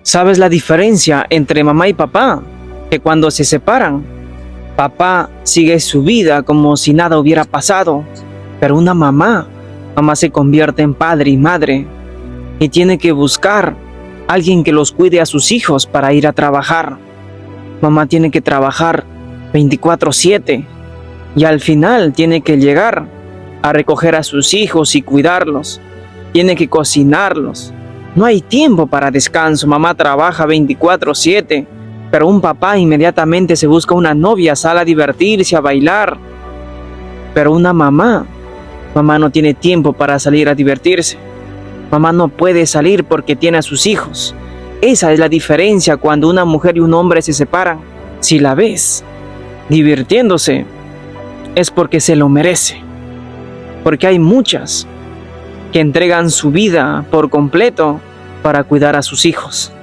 ¿Sabes la diferencia entre mamá y papá? Que cuando se separan, papá sigue su vida como si nada hubiera pasado, pero una mamá se convierte en padre y madre y tiene que buscar alguien que los cuide a sus hijos para ir a trabajar. Mamá tiene que trabajar 24/7 y al final tiene que llegar a recoger a sus hijos y cuidarlos. Tiene que cocinarlos. No hay tiempo para descanso. Mamá trabaja 24/7, pero un papá inmediatamente se busca una novia, sale a divertirse, a bailar. Pero una mamá no tiene tiempo para salir a divertirse. Mamá no puede salir porque tiene a sus hijos. Esa es la diferencia cuando una mujer y un hombre se separan. Si la ves divirtiéndose, es porque se lo merece. Porque hay muchas que entregan su vida por completo para cuidar a sus hijos.